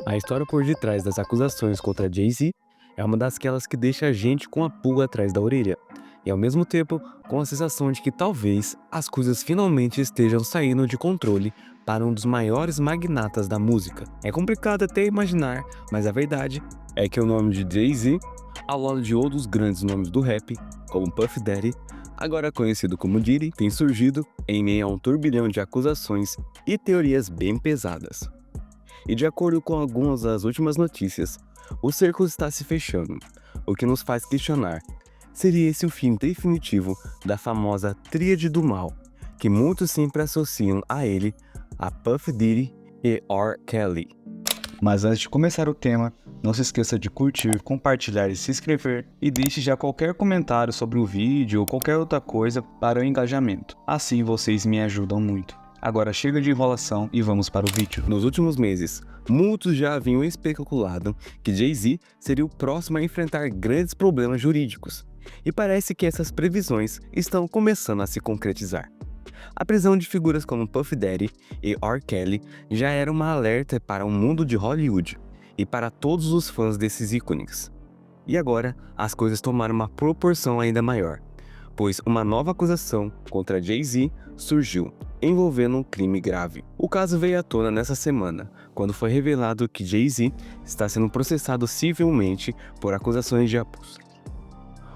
A história por detrás das acusações contra Jay-Z é uma daquelas que deixa a gente com a pulga atrás da orelha, e ao mesmo tempo com a sensação de que talvez as coisas finalmente estejam saindo de controle para um dos maiores magnatas da música. É complicado até imaginar, mas a verdade é que o nome de Jay-Z, ao lado de outros grandes nomes do rap, como Puff Daddy, agora conhecido como Diddy, tem surgido em meio a um turbilhão de acusações e teorias bem pesadas. E de acordo com algumas das últimas notícias, o cerco está se fechando, o que nos faz questionar: seria esse o fim definitivo da famosa Tríade do Mal, que muitos sempre associam a ele, a Puff Daddy e R. Kelly? Mas antes de começar o tema, não se esqueça de curtir, compartilhar e se inscrever, e deixe já qualquer comentário sobre o vídeo ou qualquer outra coisa para o engajamento. Assim vocês me ajudam muito. Agora chega de enrolação e vamos para o vídeo. Nos últimos meses, muitos já haviam especulado que Jay-Z seria o próximo a enfrentar grandes problemas jurídicos, e parece que essas previsões estão começando a se concretizar. A prisão de figuras como Puff Daddy e R. Kelly já era uma alerta para o mundo de Hollywood e para todos os fãs desses ícones. E agora, as coisas tomaram uma proporção ainda maior, pois uma nova acusação contra Jay-Z surgiu, envolvendo um crime grave. O caso veio à tona nessa semana, quando foi revelado que Jay-Z está sendo processado civilmente por acusações de abuso.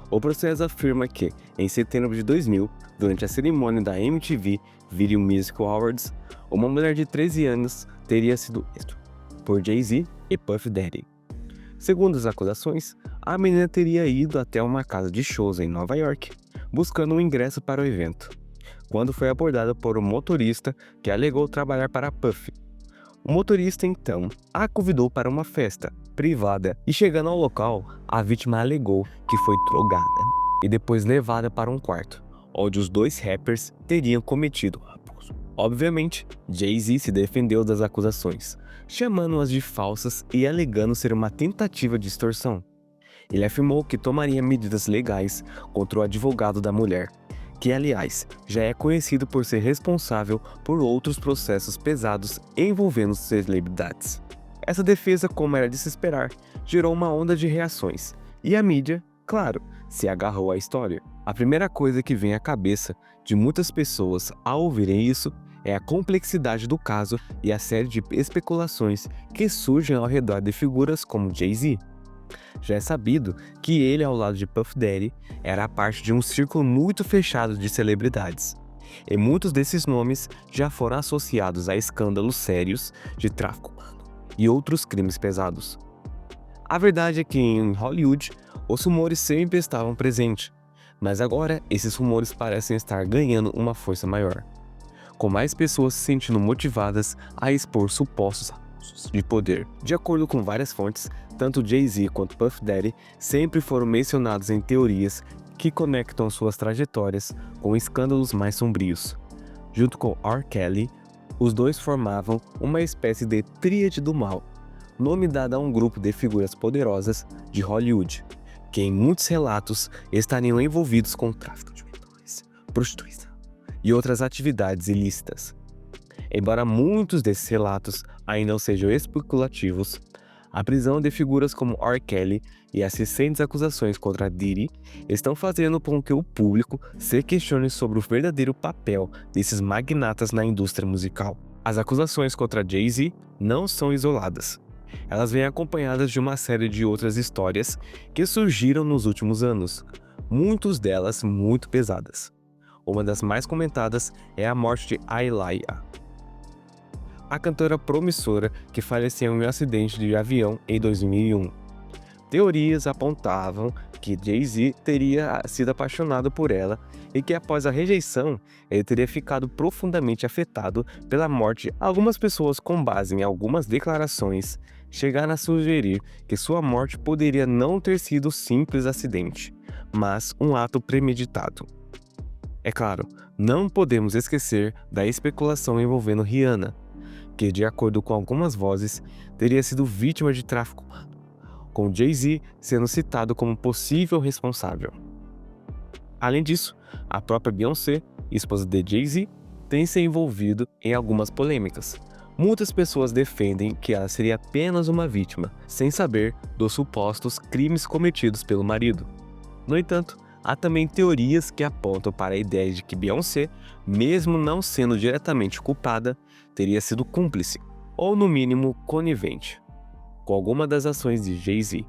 O processo afirma que, em setembro de 2000, durante a cerimônia da MTV Video Music Awards, uma mulher de 13 anos teria sido exposta por Jay-Z e Puff Daddy. Segundo as acusações, a menina teria ido até uma casa de shows em Nova York, buscando um ingresso para o evento, quando foi abordada por um motorista que alegou trabalhar para Puff. O motorista, então, a convidou para uma festa privada e, chegando ao local, a vítima alegou que foi drogada e depois levada para um quarto, onde os dois rappers teriam cometido abuso. Obviamente, Jay-Z se defendeu das acusações, chamando-as de falsas e alegando ser uma tentativa de extorsão. Ele afirmou que tomaria medidas legais contra o advogado da mulher, que, aliás, já é conhecido por ser responsável por outros processos pesados envolvendo celebridades. Essa defesa, como era de se esperar, gerou uma onda de reações, e a mídia, claro, se agarrou à história. A primeira coisa que vem à cabeça de muitas pessoas ao ouvirem isso é a complexidade do caso e a série de especulações que surgem ao redor de figuras como Jay-Z. Já é sabido que ele, ao lado de Puff Daddy, era parte de um círculo muito fechado de celebridades, e muitos desses nomes já foram associados a escândalos sérios de tráfico humano e outros crimes pesados. A verdade é que em Hollywood, os rumores sempre estavam presentes, mas agora esses rumores parecem estar ganhando uma força maior, com mais pessoas se sentindo motivadas a expor supostos abusos de poder. De acordo com várias fontes, tanto Jay-Z quanto Puff Daddy sempre foram mencionados em teorias que conectam suas trajetórias com escândalos mais sombrios. Junto com R. Kelly, os dois formavam uma espécie de Tríade do Mal, nome dado a um grupo de figuras poderosas de Hollywood, que em muitos relatos estariam envolvidos com tráfico de menores, prostituição e outras atividades ilícitas. Embora muitos desses relatos ainda sejam especulativos, a prisão de figuras como R. Kelly e as recentes acusações contra Diddy estão fazendo com que o público se questione sobre o verdadeiro papel desses magnatas na indústria musical. As acusações contra Jay-Z não são isoladas. Elas vêm acompanhadas de uma série de outras histórias que surgiram nos últimos anos, muitas delas muito pesadas. Uma das mais comentadas é a morte de Aaliyah, a cantora promissora que faleceu em um acidente de avião em 2001. Teorias apontavam que Jay-Z teria sido apaixonado por ela e que, após a rejeição, ele teria ficado profundamente afetado pela morte. Algumas pessoas, com base em algumas declarações, chegaram a sugerir que sua morte poderia não ter sido simples acidente, mas um ato premeditado. É claro, não podemos esquecer da especulação envolvendo Rihanna, que, de acordo com algumas vozes, teria sido vítima de tráfico humano, com Jay-Z sendo citado como possível responsável. Além disso, a própria Beyoncé, esposa de Jay-Z, tem se envolvido em algumas polêmicas, Muitas pessoas defendem que ela seria apenas uma vítima, sem saber dos supostos crimes cometidos pelo marido. No entanto, há também teorias que apontam para a ideia de que Beyoncé, mesmo não sendo diretamente culpada, teria sido cúmplice, ou no mínimo conivente, com alguma das ações de Jay-Z.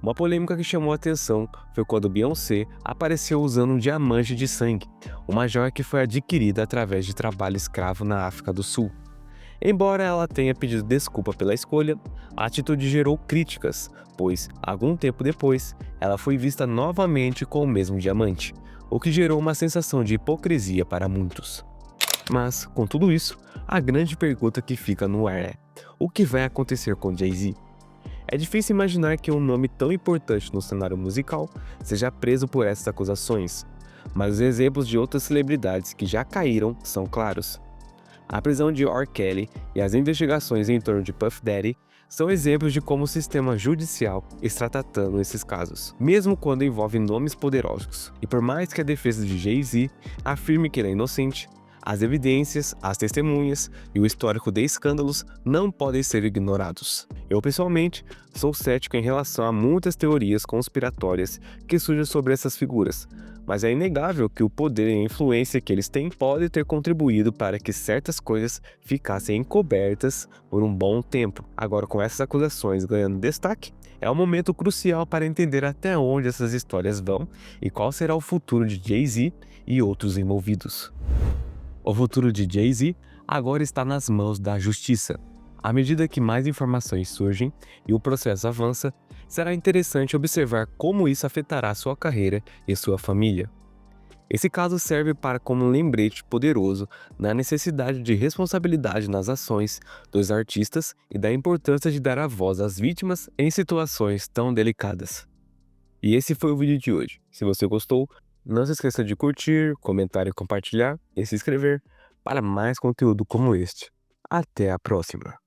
Uma polêmica que chamou a atenção foi quando Beyoncé apareceu usando um diamante de sangue, uma joia que foi adquirida através de trabalho escravo na África do Sul. Embora ela tenha pedido desculpa pela escolha, a atitude gerou críticas, pois, algum tempo depois, ela foi vista novamente com o mesmo diamante, o que gerou uma sensação de hipocrisia para muitos. Mas, com tudo isso, a grande pergunta que fica no ar é: o que vai acontecer com Jay-Z? É difícil imaginar que um nome tão importante no cenário musical seja preso por essas acusações, mas os exemplos de outras celebridades que já caíram são claros. A prisão de R. Kelly e as investigações em torno de Puff Daddy são exemplos de como o sistema judicial está tratando esses casos, mesmo quando envolve nomes poderosos. E por mais que a defesa de Jay-Z afirme que ele é inocente, as evidências, as testemunhas e o histórico de escândalos não podem ser ignorados. Eu, pessoalmente, sou cético em relação a muitas teorias conspiratórias que surgem sobre essas figuras, mas é inegável que o poder e a influência que eles têm pode ter contribuído para que certas coisas ficassem encobertas por um bom tempo. Agora, com essas acusações ganhando destaque, é um momento crucial para entender até onde essas histórias vão e qual será o futuro de Jay-Z e outros envolvidos. O futuro de Jay-Z agora está nas mãos da justiça. À medida que mais informações surgem e o processo avança, será interessante observar como isso afetará sua carreira e sua família. Esse caso serve para como um lembrete poderoso na necessidade de responsabilidade nas ações dos artistas e da importância de dar a voz às vítimas em situações tão delicadas. E esse foi o vídeo de hoje. Se você gostou, não se esqueça de curtir, comentar e compartilhar e se inscrever para mais conteúdo como este. Até a próxima!